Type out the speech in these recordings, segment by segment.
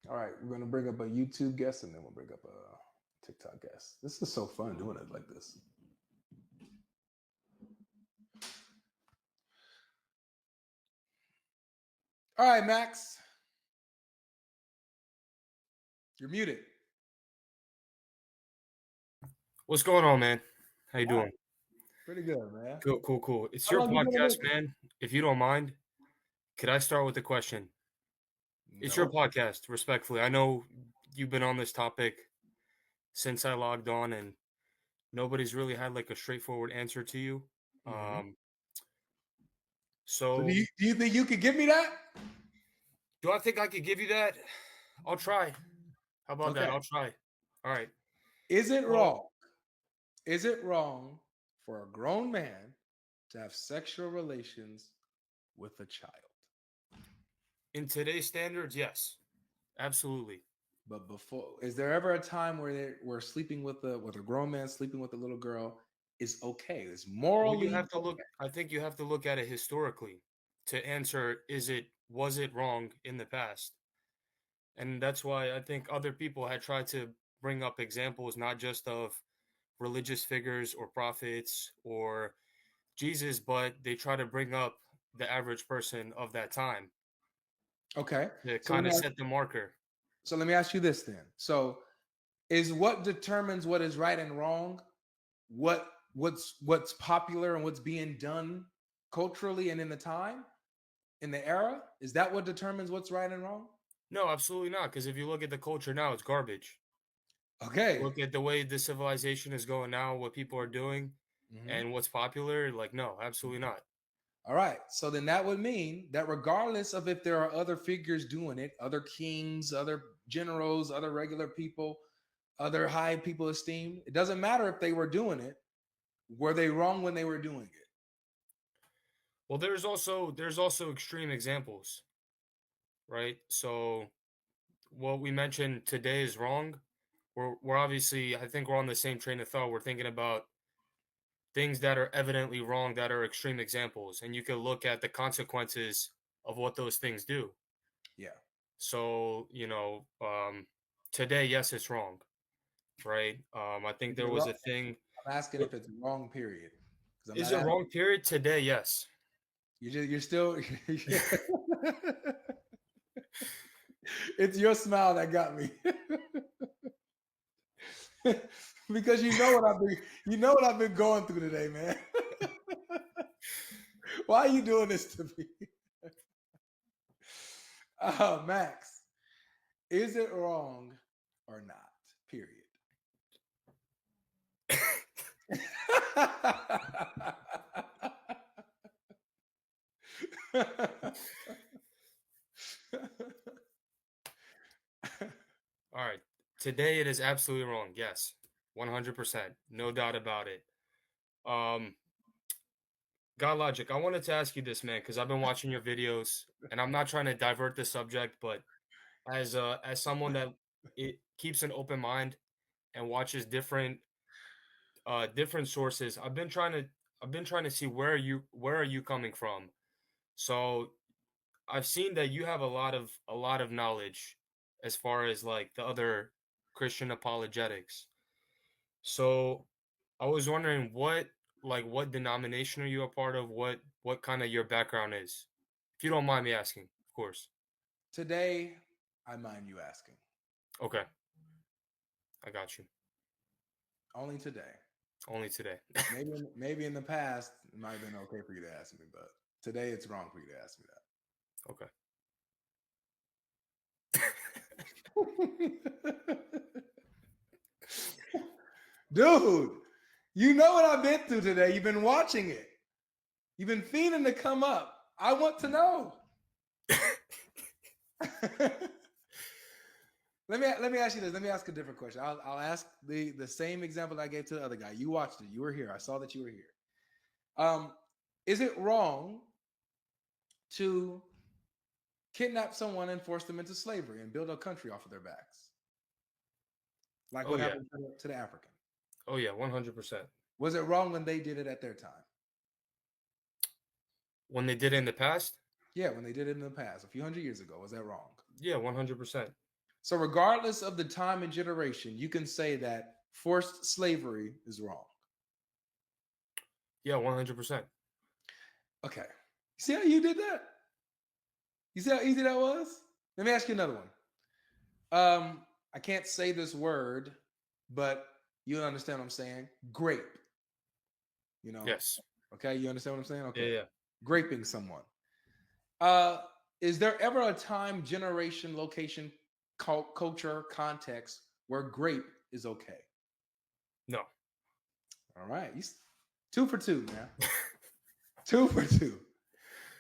All right, we're gonna bring up a YouTube guest and then we'll bring up a TikTok guest. This is so fun doing it like this. All right, Max. You're muted. What's going on, man? How you doing? Pretty good, man. Cool. It's How your long you been podcast, awake? man. If you don't mind, could I start with a question? It's your No. podcast, respectfully. I know you've been on this topic since I logged on, and nobody's really had like a straightforward answer to you. Mm-hmm. Um, So do so you think you could give me that? do I think I could give you that? I'll try. How about that? Okay. I'll try. All right. Is it So wrong? Is it wrong for a grown man to have sexual relations with a child? in today's standards, yes, absolutely. But before, is there ever a time where we're sleeping with a grown man sleeping with a little girl is okay? It's Well, you morally have to look. I think you have to look at it historically to answer: was it wrong in the past? And that's why I think other people had tried to bring up examples not just of religious figures or prophets or Jesus, but they try to bring up the average person of that time okay. to So let kind me of ask, set the marker. so let me ask you this then. So is what determines what is right and wrong what's popular and what's being done culturally and in the time in the era? Is that what determines what's right and wrong? No, absolutely not. Because if you look at the culture now, it's garbage. Okay. Look at the way the civilization is going now, what people are doing, Mhm. and what's popular. Like, no, absolutely not. All right. So then that would mean that regardless of if there are other figures doing it, other kings, other generals, other regular people, other high people esteemed, it doesn't matter if they were doing it. Were they wrong when they were doing it? Well, there's also extreme examples, right? So what we mentioned today is wrong. We're obviously, I think we're on the same train of thought. We're thinking about things that are evidently wrong that are extreme examples, and you can look at the consequences of what those things do. Yeah. So, today, yes, it's wrong, right? I think Is it there was wrong? a thing. I'm asking if it's wrong, period. Because I'm Is not it asking. wrong? Period. Today, yes. You're still. It's your smile that got me. Because you know what I've been going through today, man. Why are you doing this to me? Max, is it wrong or not? Period. All right. Today, it is absolutely wrong. Yes, 100%, no doubt about it. Um, God Logic, I wanted to ask you this, man, because I've been watching your videos, and I'm not trying to divert the subject, but as someone that it keeps an open mind and watches different sources, I've been trying to see where are you coming from. So I've seen that you have a lot of knowledge as far as like the other Christian apologetics. So I was wondering what denomination are you a part of? What kind of your background is? If you don't mind me asking, of course. Today, I mind you asking. Okay, I got you. Only today. Only today. Maybe in the past it might have been okay for you to ask me, but today it's wrong for you to ask Okay. me that. Dude, you know what I've been through today. You've been watching it. You've been fiending to come up. I want to know. let me ask you this. Let me ask a different question. I'll ask the same example I gave to the other guy. You watched it. You were here. I saw that you were here. Um, is it wrong to kidnap someone and force them into slavery and build a country off of their backs, like Oh what yeah. happened to the African? Oh yeah. 100%. Was it wrong when they did it at their time? When they did it in the past, Yeah, when they did it in the past, a few hundred years ago, was that wrong? yeah, 100%. So regardless of the time and generation, you can say that forced slavery is wrong. Yeah, 100%. Okay. See how you did that? You see how easy that was? Let me ask you another one. I can't say this word, but you'll understand what I'm saying. Grape. You know? Yes. Okay, you understand what I'm saying? Okay. Yeah. Graping someone. Is there ever a time, generation, location, culture, context where grape is okay? No. All right. 2 for 2, man. 2 for 2.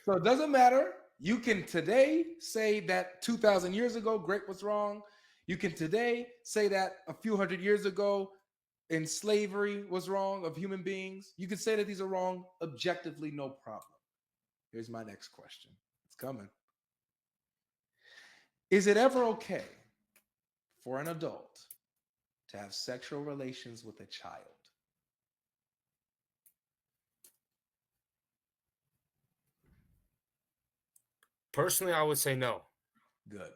So it doesn't matter. You can today say that 2,000 years ago, grape was wrong. You can today say that a few hundred years ago, in slavery was wrong of human beings. You can say that these are wrong objectively, no problem. Here's my next question. It's coming. Is it ever okay for an adult to have sexual relations with a child? Personally, I would say no. Good.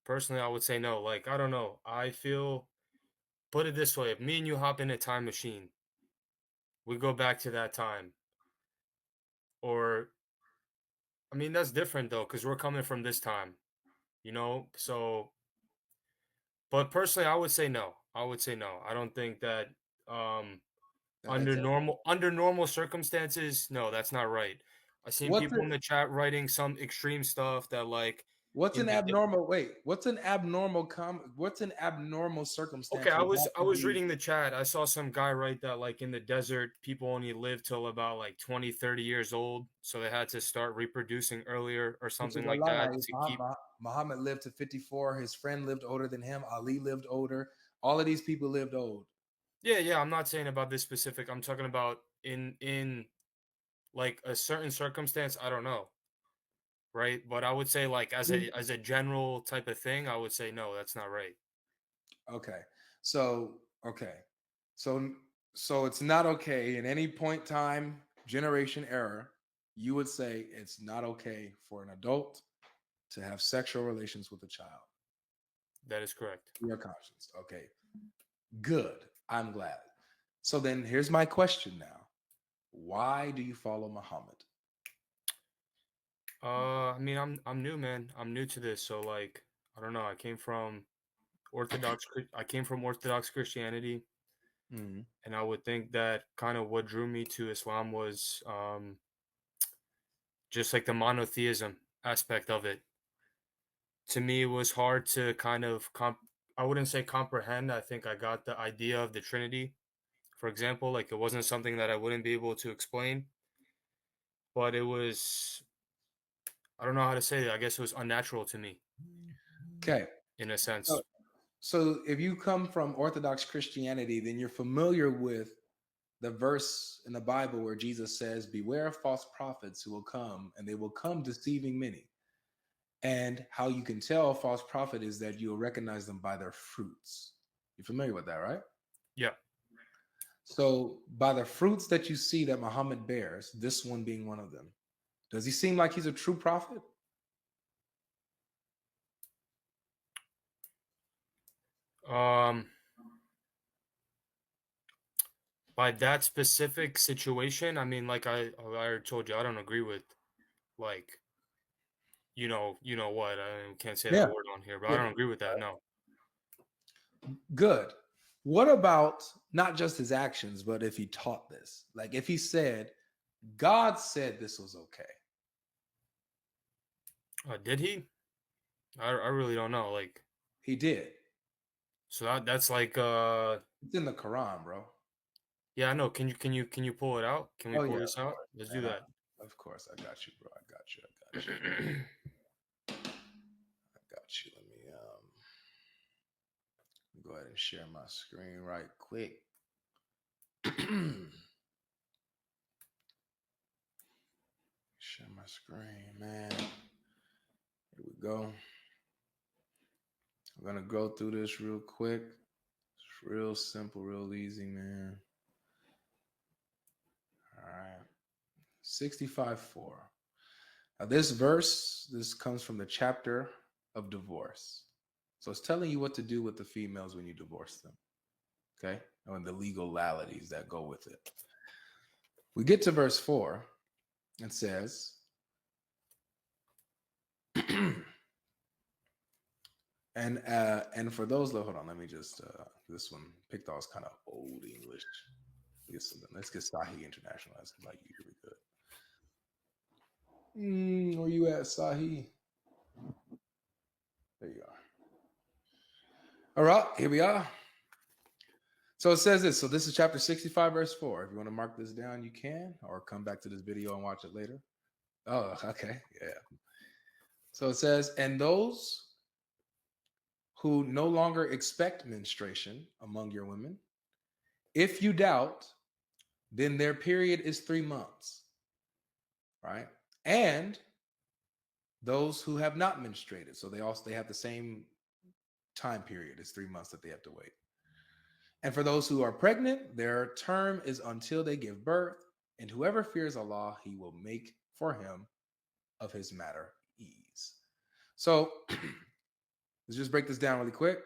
Personally, I would say no. Like, I don't know. I feel, put it this way, if me and you hop in a time machine, we go back to that time. Or, I mean, that's different though, because we're coming from this time, you know? So, but personally, I would say no. I would say no. I don't think that um That's it. under normal circumstances, no, that's not right. I've seen What's people in it? the chat writing some extreme stuff that like What's in an the abnormal? Wait, what's an abnormal Okay, circumstance I would was have I to was be, reading the chat. I saw some guy write that like in the desert, people only live till about like 20, 30 years old, so they had to start reproducing earlier or which is something a like lie. that to keep. Muhammad lived to 54. His friend lived older than him. Ali lived older. All of these people lived old. Yeah, yeah, I'm not saying about this specific. I'm talking about in like a certain circumstance, I don't know, right? But I would say like as a general type of thing, I would say no, that's not right. Okay. So, okay. So so it's not okay in any point time, generation, era, you would say it's not okay for an adult to have sexual relations with a child. That is correct. Your conscience. Okay. Good. I'm glad. So then here's my question now. Why do you follow Muhammad? I mean, I'm new, man. I'm new to this, so like I don't know. I came from Orthodox Christianity. Mhm. And I would think that kind of what drew me to Islam was just like the monotheism aspect of it. To me, it was hard to kind of I wouldn't say comprehend. I think I got the idea of the Trinity. For example, like it wasn't something that I wouldn't be able to explain, but it was, I don't know how to say it. I guess it was unnatural to me Okay. in a So, sense. so if you come from Orthodox Christianity, then you're familiar with the verse in the Bible where Jesus says, "Beware of false prophets who will come, and they will come deceiving many." And how you can tell a false prophet is that you'll recognize them by their fruits. You're familiar with that, right? Yeah. So, by the fruits that you see that Muhammad bears, this one being one of them, does he seem like he's a true prophet? Um, by that specific situation, I mean, like I already told you, I don't agree with like you know what? I can't say that Yeah. word on here, but I Yeah. don't agree with that. No. Good. What about not just his actions, but if he taught this? Like if he said, God said this was okay. Did he? I really don't know. Like, He did. so that's like It's in the Quran, bro. yeah, I know. Can you pull it out? Can we Oh pull yeah, this of out? course, Let's do man. that. Of course, I got you, bro. I got you. I got you. I got you. Let me go ahead and share my screen right quick. Share my screen, man. Here we go. I'm gonna go through this real quick. It's real simple, real easy, man. All right. 65:4. Now, this verse, this comes from the chapter of divorce. So it's telling you what to do with the females when you divorce them. Okay? And the legalities that go with it. We get to verse 4. It says, and for those, hold on, let me just this one picked off kind of old English. Let's get Sahih International. That's like usually good. Where you at, Sahih? There you are. All right, here we are. So it says this. So this is chapter 65, verse 4. If you want to mark this down, you can, or come back to this video and watch it later. Oh, okay. Yeah. So it says, and those who no longer expect menstruation among your women, if you doubt, then their period is 3 months. Right? And those who have not menstruated. So they have the same time period. It's 3 months that they have to wait. And for those who are pregnant, their term is until they give birth. And whoever fears Allah, he will make for him of his matter ease. So let's just break this down really quick.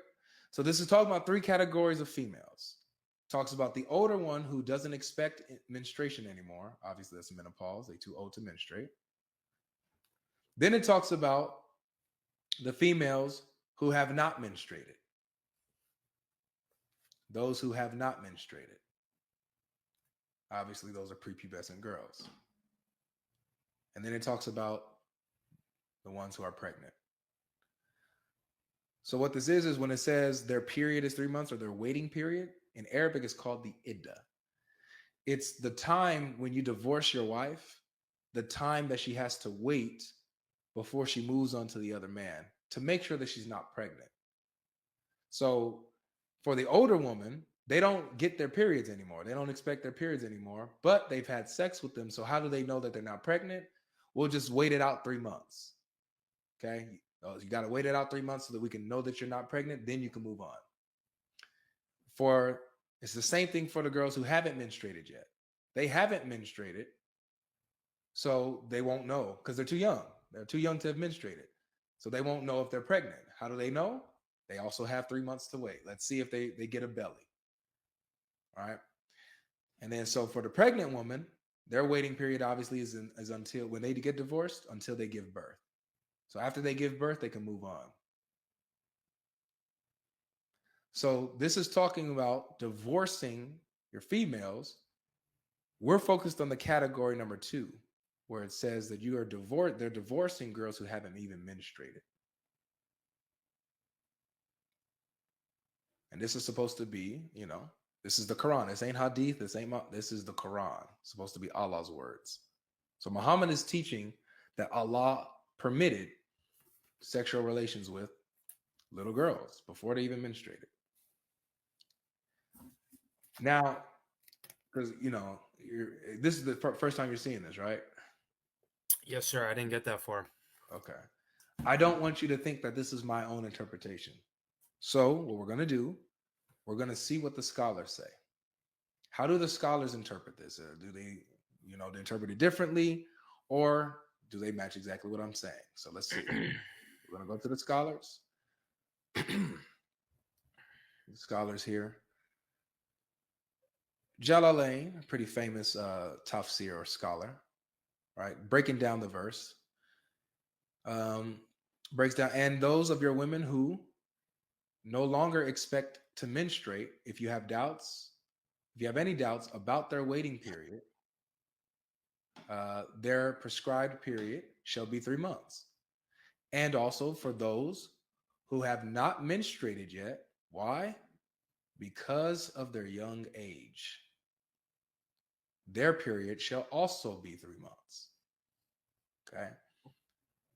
So this is talking about 3 categories of females. Talks about the older one who doesn't expect menstruation anymore. Obviously, that's menopause. They're too old to menstruate. Then it talks about the females who have not menstruated. Those who have not menstruated. Obviously, those are prepubescent girls. And then it talks about the ones who are pregnant. So what this is when it says their period is 3 months or their waiting period, in Arabic it's called the iddah. It's the time when you divorce your wife, the time that she has to wait before she moves on to the other man to make sure that she's not pregnant. So for the older woman, they don't get their periods anymore. They don't expect their periods anymore, but they've had sex with them. So how do they know that they're not pregnant? We'll just wait it out 3 months. Okay. You got to wait it out 3 months so that we can know that you're not pregnant. Then you can move on. It's the same thing for the girls who haven't menstruated yet. They haven't menstruated, so they won't know because they're too young. They're too young to have menstruated. So they won't know if they're pregnant. How do they know? They also have 3 months to wait. Let's see if they get a belly. All right. And then so for the pregnant woman, their waiting period obviously is until when they get divorced, until they give birth. So after they give birth, they can move on. So this is talking about divorcing your females. We're focused on the category number 2, where it says that you are divorced. They're divorcing girls who haven't even menstruated. And this is supposed to be, this is the Quran. This ain't hadith. This is the Quran. It's supposed to be Allah's words. So Muhammad is teaching that Allah permitted sexual relations with little girls before they even menstruated. Now, because this is the first time you're seeing this, right? Yes, sir. I didn't get that far. Okay. I don't want you to think that this is my own interpretation. So what we're going to do, we're going to see what the scholars say. How do the scholars interpret this? Do they, they interpret it differently, or do they match exactly what I'm saying? So let's see. We're going to go to the scholars. The scholars here. Jalalain, a pretty famous tafsir or scholar, right? Breaking down the verse. Breaks down, and those of your women who no longer expect to menstruate, if you have any doubts about their waiting period, their prescribed period shall be 3 months. And also for those who have not menstruated yet. Why? Because of their young age. Their period shall also be 3 months. Okay.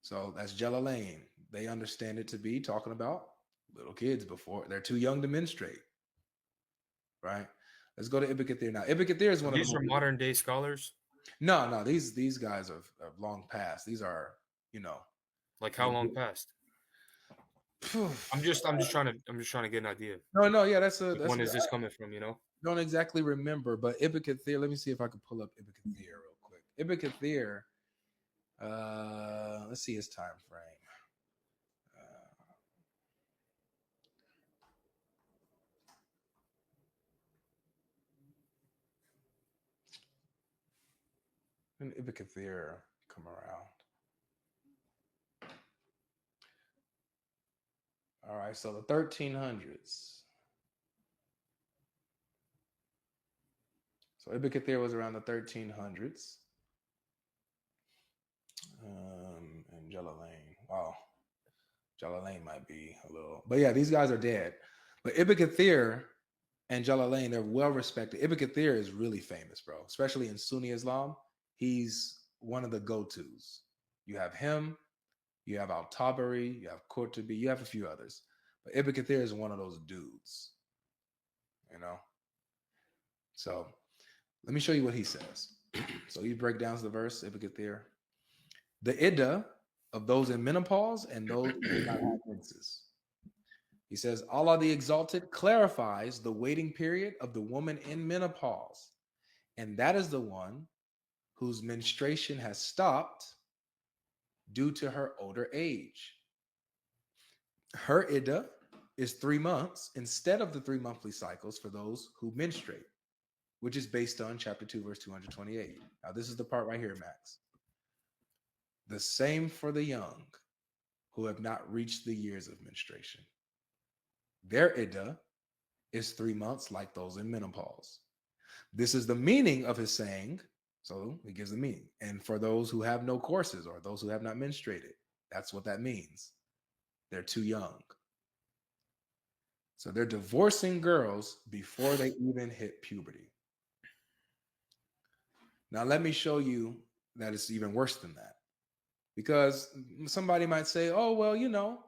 So that's Jalalain. They understand it to be talking about little kids before they're too young to menstruate. Right? Let's go to Ibn Kathir now. Ibn Kathir is one of these are modern day scholars. No, these guys have long passed. These are, like how long past? I'm just trying to get an idea. No, yeah, that's when is this coming from? Don't exactly remember, but Ibn Kathir. Let me see if I can pull up Ibn Kathir real quick. Ibn Kathir. Let's see his time frame. When did Ibn Kathir come around? All right, so the 1300s. So Ibn Kathir was around the 1300s. And Jalalain. Wow. Jalalain might be a little. But yeah, these guys are dead. But Ibn Kathir and Jalalain, they're well respected. Ibn Kathir is really famous, bro, especially in Sunni Islam. He's one of the go-tos. You have him, you have Al-Tabari, you have Qurtubi, you have a few others. But Ibn Kathir is one of those dudes, you know? So let me show you what he says. So he breaks down the verse, Ibn Kathir. The iddah of those in menopause and those who do not have menses. He says, Allah the Exalted clarifies the waiting period of the woman in menopause, and that is the one whose menstruation has stopped due to her older age. Her iddah is 3 months instead of the 3 monthly cycles for those who menstruate, which is based on chapter 2, verse 228. Now, this is the part right here, Max. The same for the young who have not reached the years of menstruation. Their iddah is 3 months like those in menopause. This is the meaning of his saying. So he gives the meaning. And for those who have no courses or those who have not menstruated, that's what that means. They're too young. So they're divorcing girls before they even hit puberty. Now, let me show you that it's even worse than that. Because somebody might say, oh, well, you know,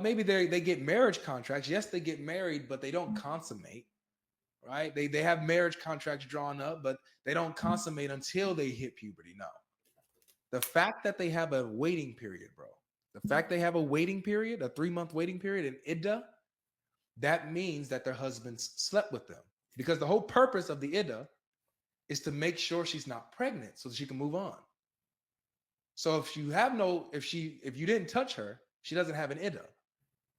maybe they get marriage contracts. Yes, they get married, but they don't consummate, right? They have marriage contracts drawn up, but they don't consummate until they hit puberty. No. The fact that they have a waiting period, bro, the fact they have a waiting period, a 3-month waiting period in iddah, that means that their husbands slept with them. Because the whole purpose of the iddah is to make sure she's not pregnant so that she can move on. So if you didn't touch her, she doesn't have an iddah.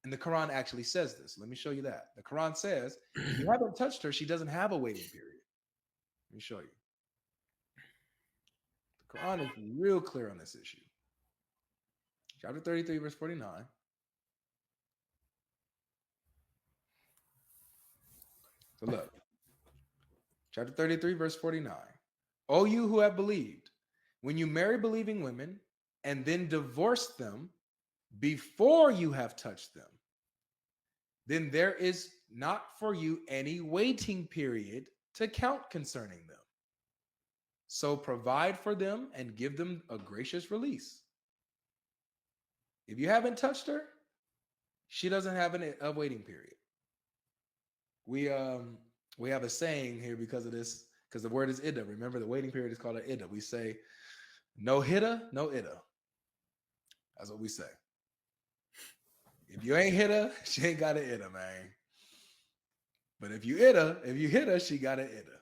And the Quran actually says this. Let me show you that. The Quran says, if you haven't touched her, she doesn't have a waiting period. Let me show you. The Quran is real clear on this issue. Chapter 33, verse 49. So look. Chapter 33, verse 49. O you who have believed, when you marry believing women and then divorce them before you have touched them, then there is not for you any waiting period to count concerning them. So provide for them and give them a gracious release. If you haven't touched her, she doesn't have a waiting period. We have a saying here because of this, because the word is iddah. Remember, the waiting period is called an iddah. We say, no hitta, no iddah. That's what we say. If you ain't hit her, she ain't got an iddah, man. But if you hit her, she got an iddah.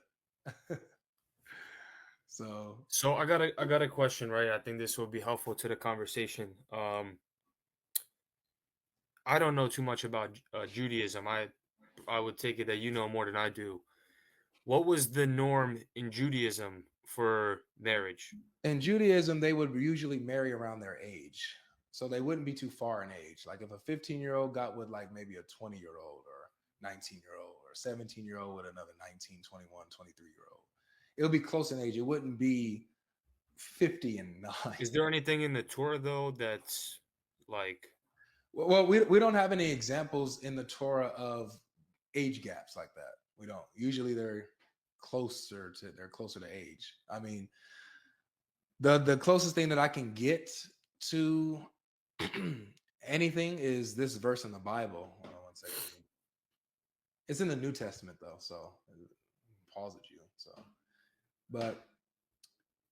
So I got a question, right? I think this will be helpful to the conversation. I don't know too much about Judaism. I would take it that you know more than I do. What was the norm in Judaism for marriage? in Judaism, they would usually marry around their age. So they wouldn't be too far in age. Like if a 15-year-old got with like maybe a 20-year-old or 19-year-old or 17-year-old with another 19, 21, 23-year-old, it would be close in age. It wouldn't be 50 and 9. Is there anything in the Torah though that's like? Well, we don't have any examples in the Torah of age gaps like that. We don't. Usually they're closer to age. I mean, the closest thing that I can get to anything is this verse in the Bible. Hold on one second. It's in the New Testament though, so pause at you. So, but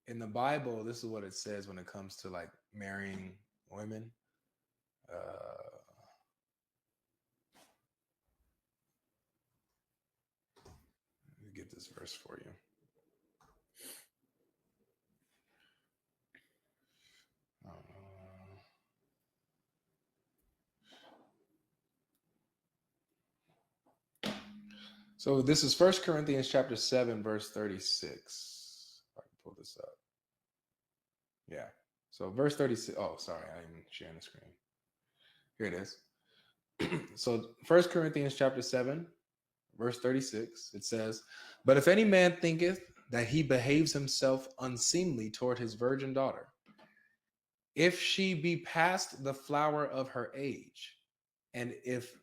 in the Bible, this is what it says when it comes to like marrying women. Let me get this verse for you. So this is 1 Corinthians chapter 7, verse 36. If I can pull this up. Yeah. So verse 36. Oh, sorry, I didn't share the screen. Here it is. So 1 Corinthians chapter 7, verse 36, it says, "But if any man thinketh that he behaves himself unseemly toward his virgin daughter, if she be past the flower of her age, and if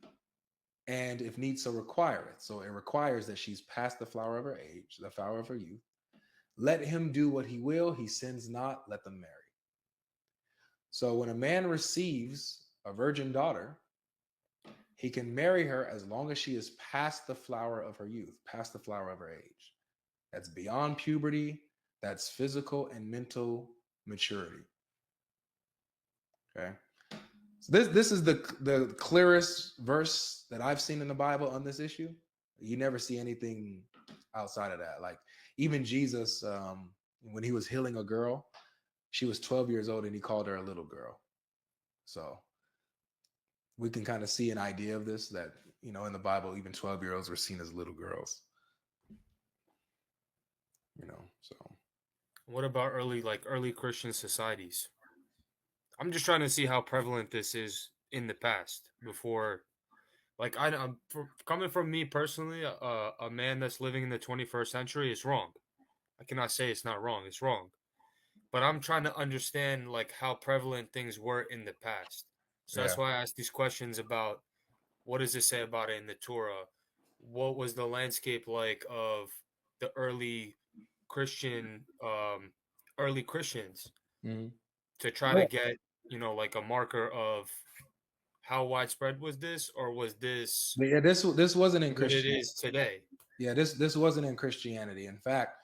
need so requireth," so it requires that she's past the flower of her age, the flower of her youth, "let him do what he will, he sins not, let them marry." So when a man receives a virgin daughter, he can marry her as long as she is past the flower of her youth, past the flower of her age. That's beyond puberty, that's physical and mental maturity. Okay. So this is the clearest verse that I've seen in the Bible on this issue. You never see anything outside of that. Like even Jesus, when he was healing a girl, she was 12 years old and he called her a little girl. So we can kind of see an idea of this, that, you know, in the Bible, even 12-year-olds were seen as little girls. You know, so. What about early Christian societies? I'm just trying to see how prevalent this is in the past before. Like coming from me personally, a man that's living in the 21st century is wrong. I cannot say it's not wrong. It's wrong. But I'm trying to understand like how prevalent things were in the past. So Yeah. that's why I asked these questions about what does it say about it in the Torah? What was the landscape like of the Christian, early Christians Mm-hmm. to try to get, like a marker of how widespread was this, or was this Yeah, this wasn't in what it Christianity. is today? Yeah, this wasn't in Christianity. In fact,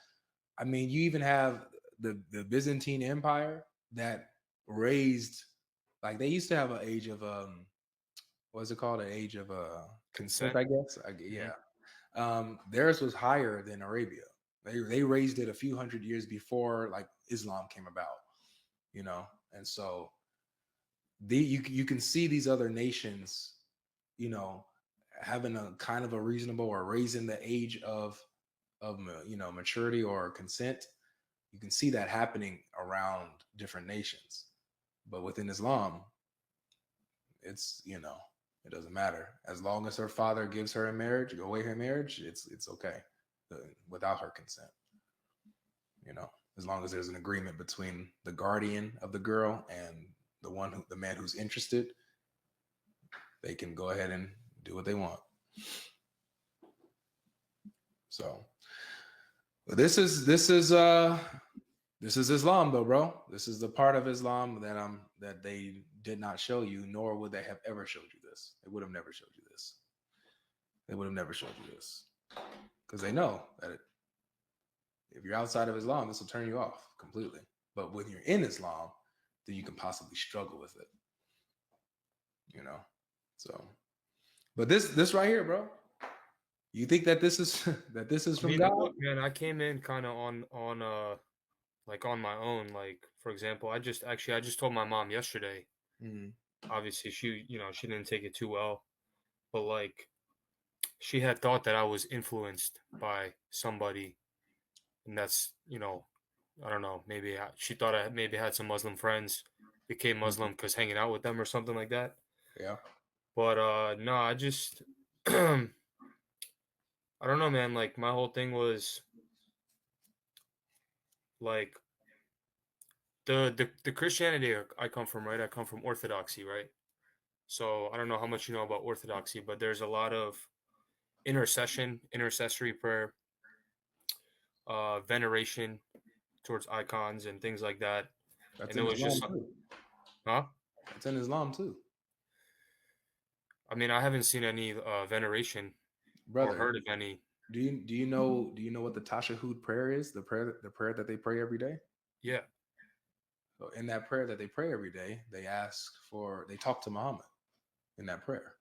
I mean, you even have the Byzantine Empire that raised, like they used to have an age of what's it called? An age of consent, Consent. I guess. Mhm. Yeah. Theirs was higher than Arabia. They raised it a few hundred years before like Islam came about, you know. And so you can see these other nations, you know, having a kind of a reasonable or raising the age of maturity or consent. You can see that happening around different nations, but within Islam, it's, it doesn't matter as long as her father gives her a marriage, away her marriage. It's okay, without her consent. You know, as long as there's an agreement between the guardian of the girl and the man who's interested, they can go ahead and do what they want. So, but this is Islam, though, bro. This is the part of Islam that they did not show you, nor would they have ever showed you this. They would have never showed you this. They would have never showed you this because they know that if you're outside of Islam, this will turn you off completely. But when you're in Islam, then you can possibly struggle with it. You know, so. But this right here, bro. You think that this is I from mean, God? look, man, I came in kind of on like on my own. Like for example, I just told my mom yesterday. Mm-hmm. Obviously, she didn't take it too well, but like she had thought that I was influenced by somebody, and that's I don't know, maybe she thought I maybe had some Muslim friends, became Muslim because hanging out with them or something like that. Yeah. But no, I just I don't know, man. Like my whole thing was like the Christianity I come from, right? I come from Orthodoxy, right? So I don't know how much you know about Orthodoxy, but there's a lot of intercession, intercessory prayer, veneration towards icons and things like that. That's And it in was Islam just, too. huh? That's in Islam too, I mean, I haven't seen any veneration or brother. heard of any. Do you know what the Tashahhud prayer is? The prayer that they pray every day. Yeah. So in that prayer that they pray every day, they talk to Muhammad in that prayer.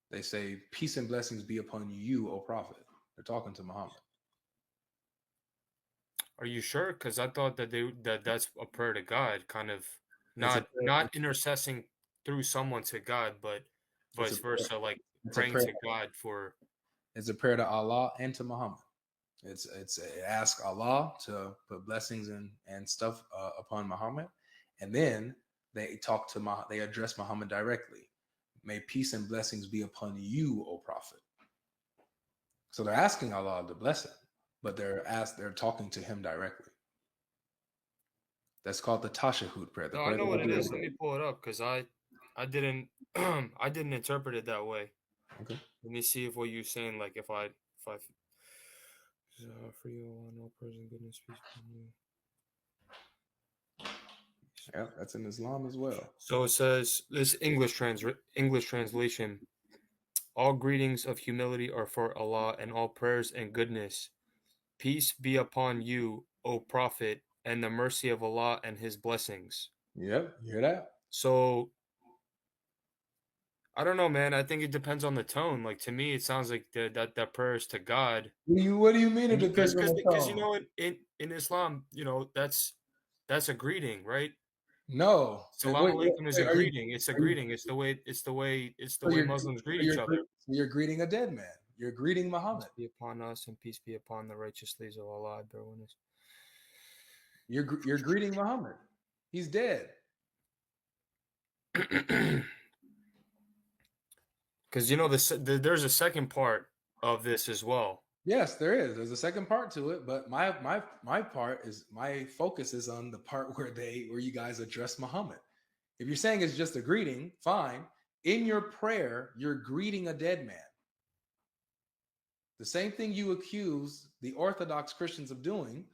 They say, "Peace and blessings be upon you, O Prophet." They're talking to Muhammad. Are you sure? Because I thought that's a prayer to God, kind of It's a not intercessing through someone to God, but it's a vice versa, like it's a praying prayer. to God for. It's a prayer to Allah and to Muhammad It asks Allah to put blessings and stuff upon Muhammad, and then they address Muhammad directly. May peace and blessings be upon you, O Prophet. So they're asking Allah to bless him, but they're talking to him directly. That's called the Tashahhud prayer. No, I know what it is. Let me pull it up because I didn't I didn't interpret it that way. Okay. Let me see if what you're saying, like if I for you all, no person, goodness, peace upon you. Yeah, that's in Islam as well. So it says this English translation. All greetings of humility are for Allah, and all prayers and goodness. Peace be upon you, O Prophet, and the mercy of Allah and His blessings. Yep, you hear that? So I don't know, man. I think it depends on the tone. Like to me, it sounds like that prayer is to God. What do you mean it depends on the Because tone? in Islam, that's a greeting, right? No. Salam alaikum is a greeting. It's a are you- greeting. It's the way so you're- Muslims greet so each you're, other. you're greeting a dead man. You're greeting Muhammad. Peace be upon us and peace be upon the righteous leaders of Allah. Bear witness. You're greeting Muhammad. He's dead. Because there's a second part of this as well. Yes, there is. There's a second part to it, but my focus is on the part where you guys address Muhammad. If you're saying it's just a greeting, fine. In your prayer, you're greeting a dead man. The same thing you accuse the Orthodox Christians of doing,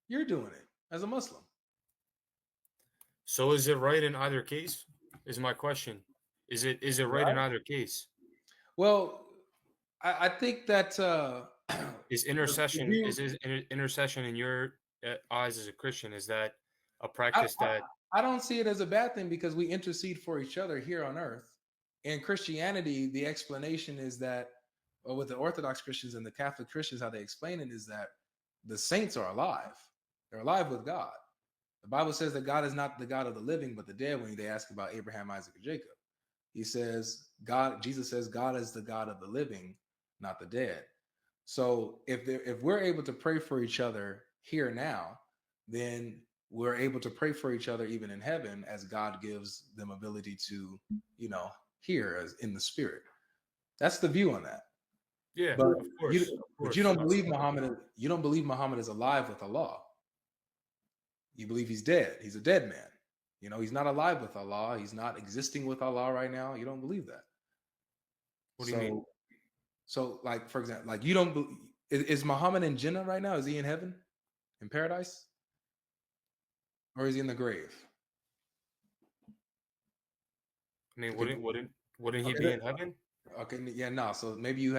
you're doing it as a Muslim. So is it right in either case? Is my question. Is it right in either case? Well, I think that is intercession intercession in your eyes as a Christian, is that a practice that I don't see it as a bad thing because we intercede for each other here on earth. In Christianity, the explanation is that, or with the Orthodox Christians and the Catholic Christians, how they explain it is that the saints are alive. They're alive with God. The Bible says that God is not the God of the living, but the dead. When they ask about Abraham, Isaac, and Jacob, Jesus says God is the God of the living, not the dead. So if we're able to pray for each other here now, then we're able to pray for each other even in heaven, as God gives them ability to, hear as in the spirit. That's the view on that. Yeah, but of course. But you don't believe Muhammad. You don't believe Muhammad is alive with Allah. You believe he's dead. He's a dead man. He's not alive with Allah. He's not existing with Allah right now. You don't believe that. What do you mean? So, like, for example, like, you don't believe, is Muhammad in Jannah right now? Is he in heaven, in paradise, or is he in the grave? I mean, wouldn't he be in heaven? Okay, yeah, no. So maybe you're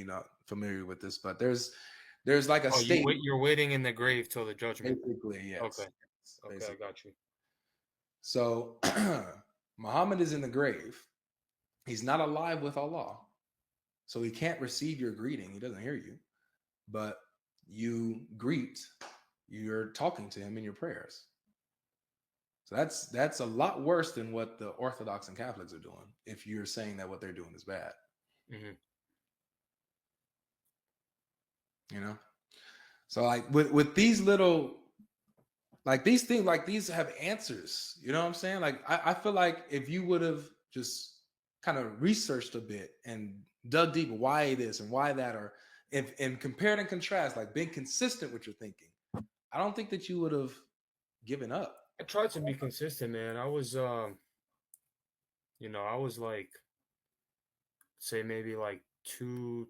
not familiar with this, but there's like a state. You're waiting in the grave till the judgment. Basically, yes. Okay. Okay, I got you. So Muhammad is in the grave. He's not alive with Allah. So he can't receive your greeting. He doesn't hear you. But you're talking to him in your prayers. So that's a lot worse than what the Orthodox and Catholics are doing, if you're saying that what they're doing is bad. Mm-hmm. So, like, with these little, like, these things, like, these have answers. You know what I'm saying? Like, I feel like if you would have just kind of researched a bit and dug deep, why this and why that, or and compared and contrast, like, been consistent with your thinking, I don't think that you would have given up. I tried to be consistent, man. I was I was like, say maybe like 3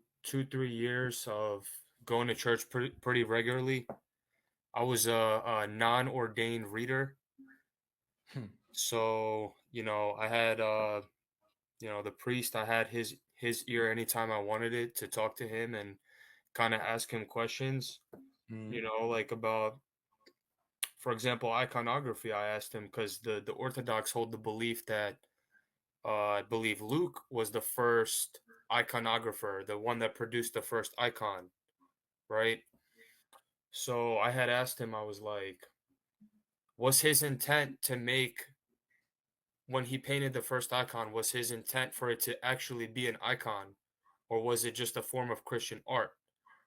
years of going to church pretty regularly. I was a non-ordained reader. So, I had the priest, I had his ear anytime I wanted it to talk to him and kind of ask him questions, like about, for example, iconography. I asked him because the Orthodox hold the belief that I believe Luke was the first iconographer, the one that produced the first icon, right? So I had asked him, I was like, was his intent to make, when he painted the first icon, was his intent for it to actually be an icon, or was it just a form of Christian art?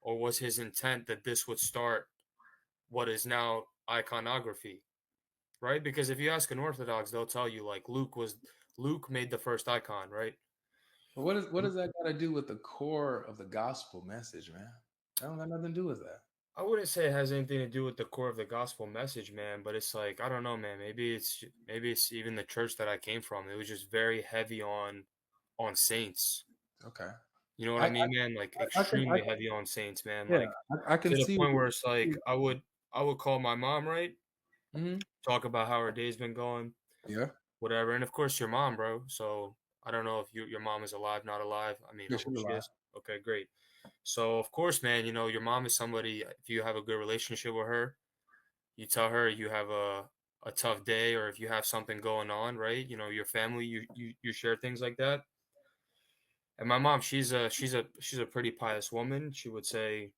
or was his intent that this would start what is now iconography, right? Because if you ask an Orthodox, they'll tell you like Luke made the first icon, right? But what does that got to do with the core of the gospel message, man? That don't got nothing to do with that. I wouldn't say it has anything to do with the core of the gospel message, man, but it's like I don't know, man. Maybe it's even the church that I came from. It was just very heavy on saints. Okay. You know what I I mean, man? Like I extremely can heavy on saints, man. yeah, Like I can to the see what point where it's you. like I would call my mom, right? Hmm. Talk about how her day's been going, Yeah. whatever. And of course your mom, bro. So I don't know if your mom is alive, not alive. I mean, Yeah, I hope she's she alive. is. Okay, great. So of course, man, you know, your mom is somebody if you have a good relationship with her, you tell her you have a tough day or if you have something going on, right? You know, your family, you share things like that. And my mom, she's a pretty pious woman. She would say,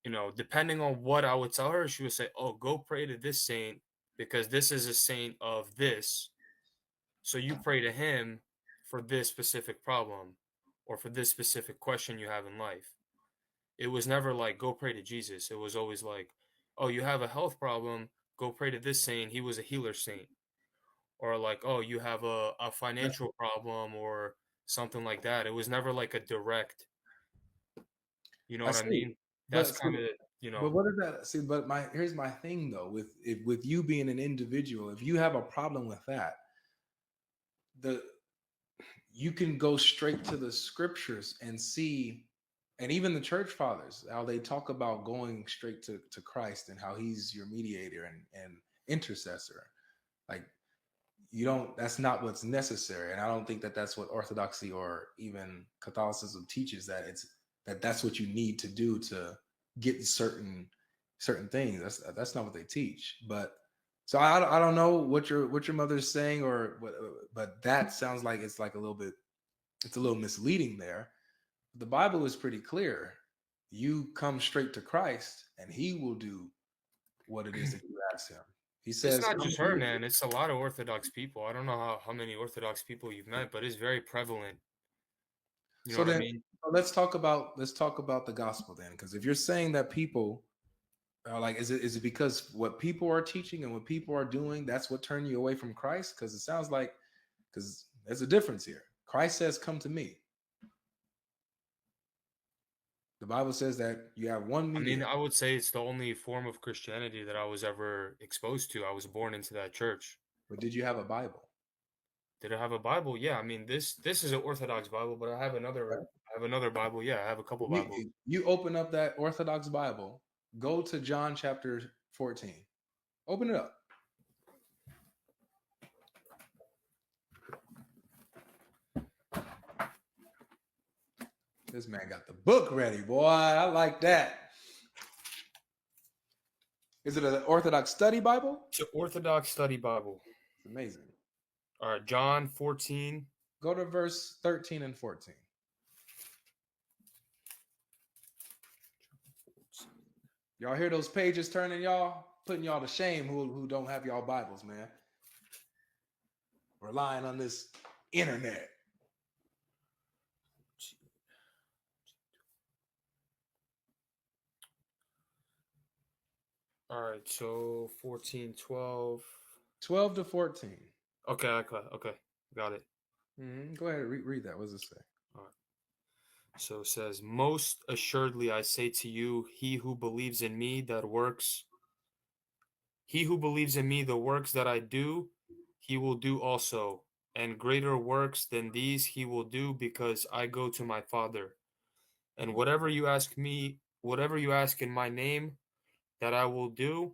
you know, depending on what I would tell her, she would say, "Oh, go pray to this saint because this is a saint of this. So you pray to him for this specific problem or for this specific question you have in life." It was never like go pray to Jesus. It was always like, "Oh, you have a health problem, go pray to this saint. He was a healer saint." Or like, "Oh, you have a That's financial problem or something like that." It was never like a direct, you know I what I see. mean? That's But see, kind of, you but know, what is that? See, but my here's my thing though. With you being an individual, if you have a problem with that, the you can go straight to the scriptures and see, and even the church fathers, how they talk about going straight to Christ and how he's your mediator and intercessor. Like you don't, that's not what's necessary. And I don't think that that's what Orthodoxy or even Catholicism teaches, that it's that's what you need to do to get certain things. That's not what they teach. But so I don't know what your mother's saying or what, but that sounds like it's like a little bit, it's a little misleading there. The Bible is pretty clear. You come straight to Christ and he will do what it is that you ask him. He it's says, not come just to her, me. man. It's a lot of Orthodox people. I don't know how many Orthodox people you've met, but it's very prevalent. You know So what I then mean? let's talk about the gospel then, because if you're saying that people are like, is it because what people are teaching and what people are doing, that's what turned you away from Christ? Because it sounds like, because there's a difference here. Christ says, "Come to me." The Bible says that you have one I mean, mediator. I would say it's the only form of Christianity that I was ever exposed to. I was born into that church. But did you have a Bible? Did I have a Bible? Yeah, I mean this is an Orthodox Bible, but I have another Bible. Yeah, I have a couple Bibles. You open up that Orthodox Bible, go to John chapter 14. Open it up. This man got the book ready, boy. I like that. Is it an Orthodox study Bible? It's an Orthodox study Bible. It's amazing. All right, John 14. Go to verse 13 and 14. Y'all hear those pages turning, y'all? Putting y'all to shame who don't have y'all Bibles, man. Relying on this internet. All right, so 14, 12. 12 to 14. Okay, got it. Go ahead, read that. What does it say? All right. So it says, "Most assuredly I say to you, he who believes in me, the works that I do, he will do also, and greater works than these he will do, because I go to my Father. And whatever you ask in my name, that I will do,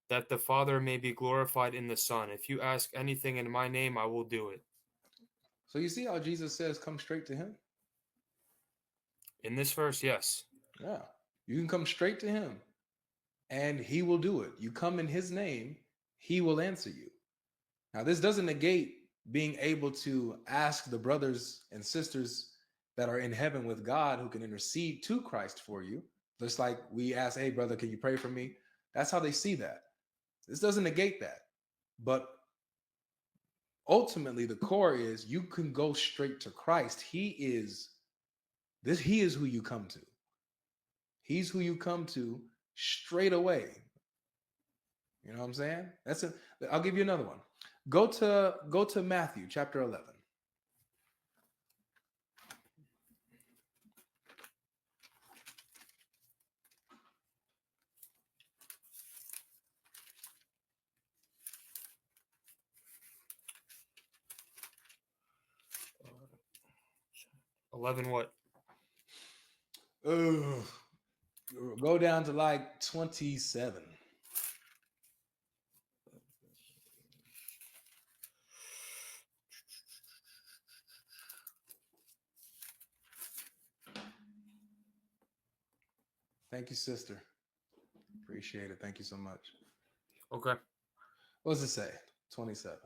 that the Father may be glorified in the Son. If you ask anything in my name, I will do it." So you see how Jesus says, come straight to him? In this verse, yes. Yeah. You can come straight to him and he will do it. You come in his name, he will answer you. Now, this doesn't negate being able to ask the brothers and sisters that are in heaven with God who can intercede to Christ for you. Just like we ask, hey, brother, can you pray for me? That's how they see that. This doesn't negate that. But ultimately, the core is you can go straight to Christ. He is who you come to. He's who you come to straight away. You know what I'm saying? That's it. I'll give you another one. Go to Matthew chapter 11. Uh, 11 what? Ugh. Go down to like 27. Thank you, sister. Appreciate it. Thank you so much. Okay. What does it say? 27.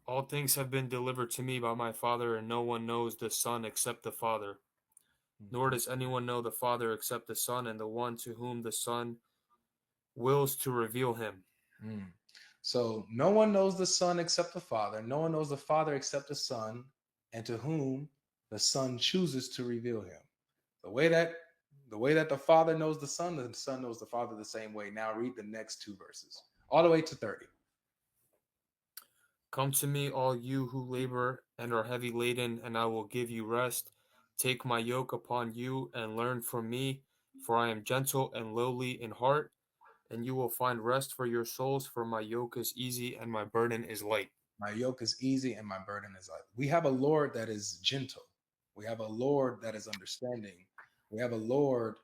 All things have been delivered to me by my Father, and no one knows the Son except the Father. Nor does anyone know the Father except the Son, and the one to whom the Son wills to reveal him. Mm. So no one knows the Son except the Father. No one knows the Father except the Son, and to whom the Son chooses to reveal him. The way that the Father knows the Son knows the Father the same way. Now read the next two verses, all the way to 30. Come to me, all you who labor and are heavy laden, and I will give you rest. Take my yoke upon you and learn from me, for I am gentle and lowly in heart, and you will find rest for your souls, for my yoke is easy and my burden is light. My yoke is easy and my burden is light. We have a Lord that is gentle. We have a Lord that is understanding. We have a Lord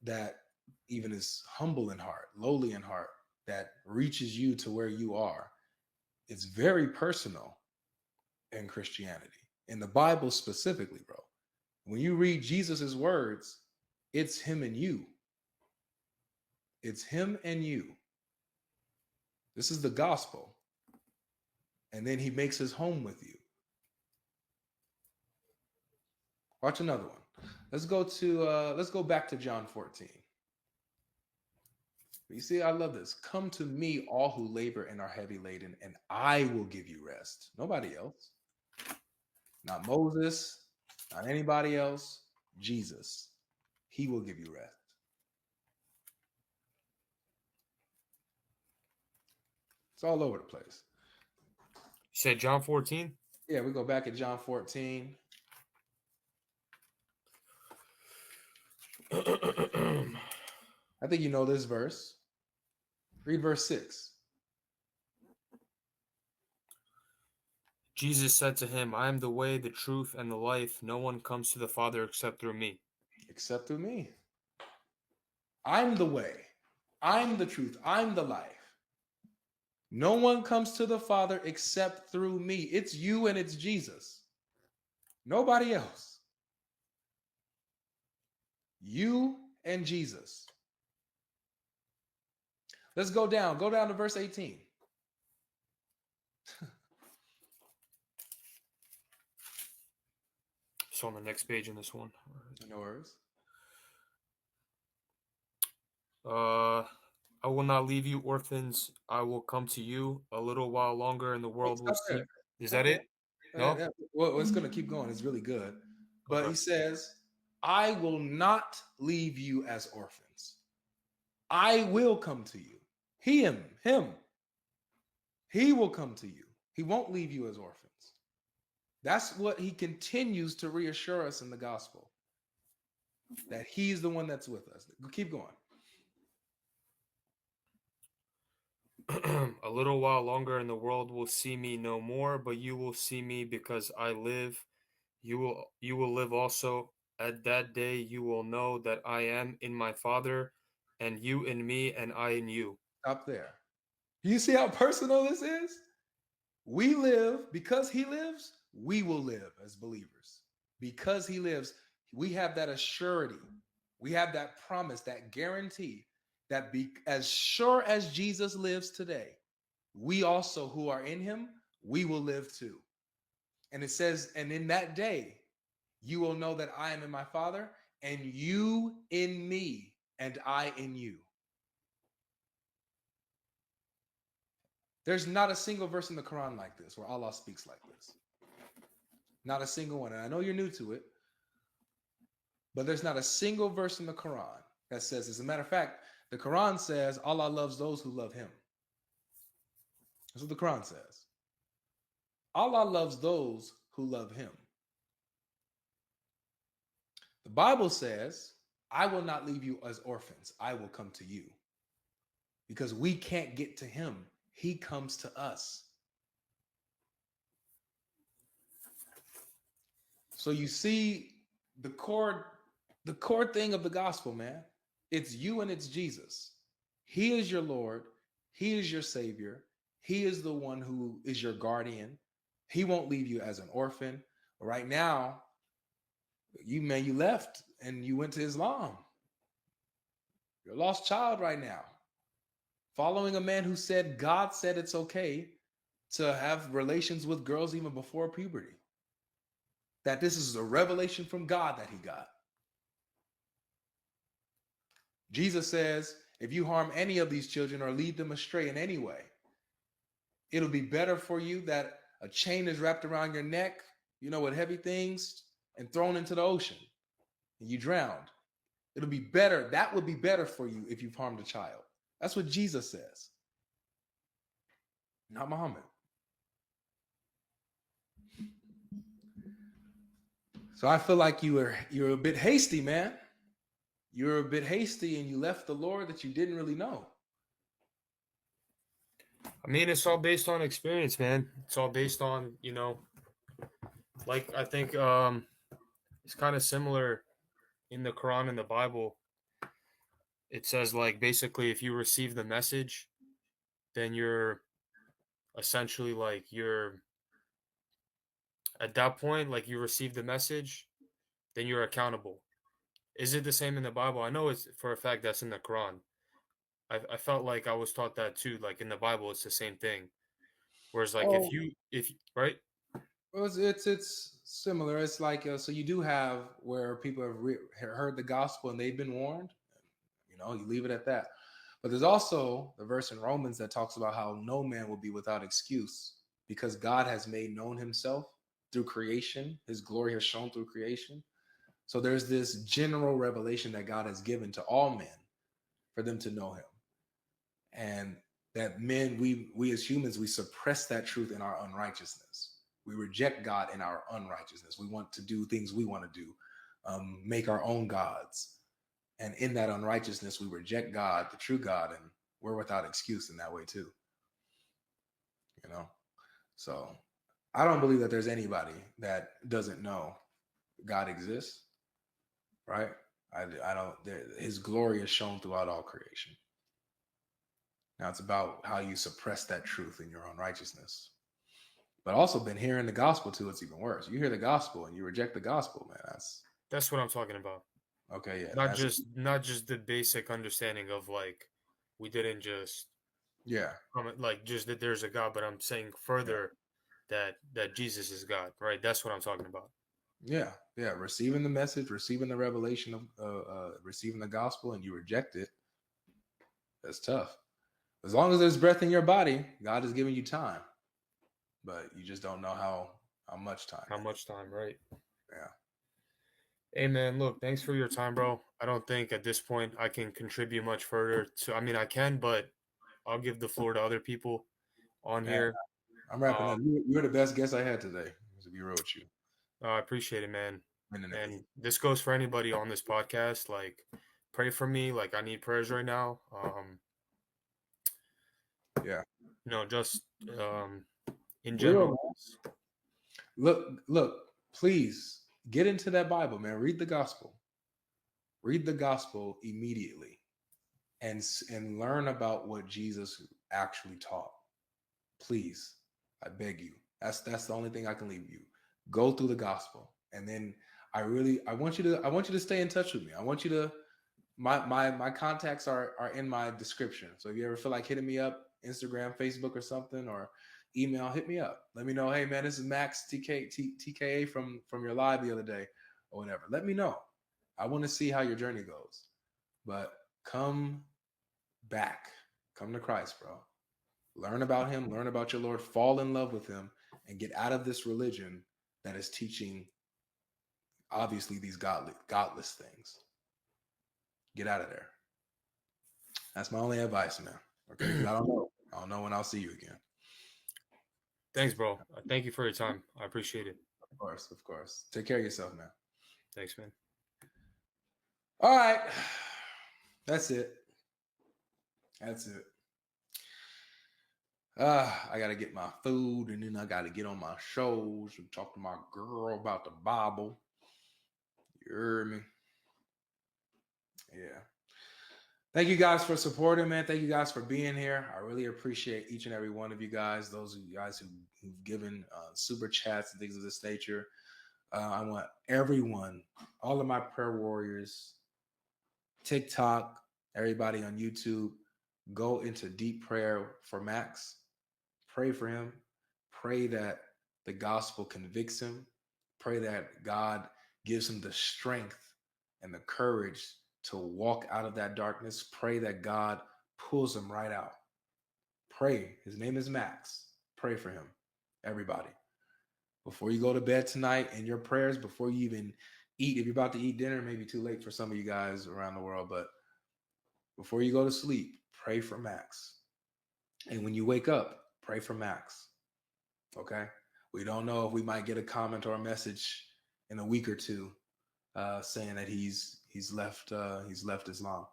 that even is humble in heart, lowly in heart, that reaches you to where you are. It's very personal in Christianity, in the Bible specifically, bro. When you read Jesus's words, it's him and you. It's him and you. This is the gospel. And then he makes his home with you. Watch another one. Let's go back to John 14. You see, I love this. Come to me, all who labor and are heavy laden, and I will give you rest. Nobody else. Not Moses, not anybody else. Jesus. He will give you rest. It's all over the place. You said John 14? Yeah, we go back at John 14. I think you know this verse. Read verse 6. Jesus said to him, I am the way, the truth, and the life. No one comes to the Father except through me. Except through me. I'm the way. I'm the truth. I'm the life. No one comes to the Father except through me. It's you and it's Jesus. Nobody else. You and Jesus. Let's go down. Go down to verse 18. So on the next page in this one. No worries. I will not leave you orphans. I will come to you. A little while longer, and the world will see. Is that it? No? Well, it's going to keep going. It's really good. But Okay. he says, I will not leave you as orphans. I will come to you. Him. He will come to you. He won't leave you as orphans. That's what he continues to reassure us in the gospel. That he's the one that's with us. Keep going. A little while longer, and the world will see me no more, but you will see me because I live. You will live also. At that day you will know that I am in my Father, and you in me, and I in you. Stop there. You see how personal this is? We live because he lives, we will live as believers. Because he lives, we have that assurity. We have that promise, that guarantee that as sure as Jesus lives today, we also who are in him, we will live too. And it says, and in that day, you will know that I am in my Father, and you in me, and I in you. There's not a single verse in the Quran like this where Allah speaks like this. Not a single one. And I know you're new to it, but there's not a single verse in the Quran that says, as a matter of fact, the Quran says Allah loves those who love him. That's what the Quran says. Allah loves those who love him. The Bible says, I will not leave you as orphans. I will come to you. Because we can't get to him. He comes to us. So you see the core thing of the gospel, man. It's you and it's Jesus. He is your Lord. He is your Savior. He is the one who is your guardian. He won't leave you as an orphan. Right now, you left and you went to Islam. You're a lost child right now. Following a man who said God said it's okay to have relations with girls even before puberty. That this is a revelation from God that he got. Jesus says, if you harm any of these children or lead them astray in any way, it'll be better for you that a chain is wrapped around your neck, with heavy things, and thrown into the ocean, and you drowned. It'll be better. That would be better for you if you've harmed a child. That's what Jesus says. Not Muhammad. So I feel like you're a bit hasty, man. You're a bit hasty and you left the Lord that you didn't really know. I mean, it's all based on experience, man. It's all based on, like I think it's kind of similar in the Quran and the Bible. It says, like, basically if you receive the message, then you're essentially like at that point, like you receive the message, then you're accountable. Is it the same in the Bible? I know it's for a fact that's in the Quran. I felt like I was taught that too. Like in the Bible, it's the same thing. Whereas, like, if right, well, it's similar. It's like so you do have where people have heard the gospel and they've been warned. You leave it at that. But there's also the verse in Romans that talks about how no man will be without excuse because God has made known himself through creation. His glory has shown through creation. So there's this general revelation that God has given to all men for them to know him. And that men, we as humans, we suppress that truth in our unrighteousness. We reject God in our unrighteousness. We want to do things we want to do, make our own gods. And in that unrighteousness, we reject God, the true God, and we're without excuse in that way too. So I don't believe that there's anybody that doesn't know God exists, right? I don't. His glory is shown throughout all creation. Now it's about how you suppress that truth in your own righteousness. But also been hearing the gospel too, it's even worse. You hear the gospel and you reject the gospel, man. that's what I'm talking about. Okay, yeah. Not just the basic understanding of like we didn't just like just that there's a God, but I'm saying further that Jesus is God, right? That's what I'm talking about. Yeah. Receiving the message, receiving the revelation of receiving the gospel, and you reject it. That's tough. As long as there's breath in your body, God is giving you time, but you just don't know how much time. How much time, right? Yeah. Hey man, look, thanks for your time, bro. I don't think at this point I can contribute much further. I mean, I can, but I'll give the floor to other people on here. I'm wrapping up. You're the best guest I had today, to be real with you. I appreciate it, man. And this goes for anybody on this podcast. Like, pray for me. Like, I need prayers right now. Yeah. Just in general. Look, please get into that Bible, man. Read the gospel. Read the gospel immediately and learn about what Jesus actually taught. Please, I beg you. That's the only thing I can leave you. Go through the gospel. And then I want you to stay in touch with me. I want you to my contacts are in my description. So if you ever feel like hitting me up, Instagram, Facebook or something, or email, hit me up. Let me know, hey man, this is Max TKA from your live the other day or whatever. Let me know. I want to see how your journey goes. But come back. Come to Christ, bro. Learn about him, learn about your Lord, fall in love with him, and get out of this religion that is teaching, obviously, these godless things. Get out of there. That's my only advice, man. Okay, 'cause I don't know. I don't know when I'll see you again. Thanks, bro. Thank you for your time. I appreciate it. Of course, of course. Take care of yourself, man. Thanks, man. All right. That's it. That's it. I gotta get my food, and then I gotta get on my shows and talk to my girl about the Bible. You heard me? Yeah. Thank you guys for supporting, man. Thank you guys for being here. I really appreciate each and every one of you guys. Those of you guys who've given super chats and things of this nature. I want everyone, all of my prayer warriors, TikTok, everybody on YouTube, go into deep prayer for Max. Pray for him. Pray that the gospel convicts him. Pray that God gives him the strength and the courage to walk out of that darkness. Pray that God pulls him right out. Pray. His name is Max. Pray for him, everybody. Before you go to bed tonight, in your prayers, before you even eat, if you're about to eat dinner, it may be too late for some of you guys around the world, but before you go to sleep, pray for Max. And when you wake up, pray for Max. Okay? We don't know if we might get a comment or a message in a week or two saying that he's left Islam.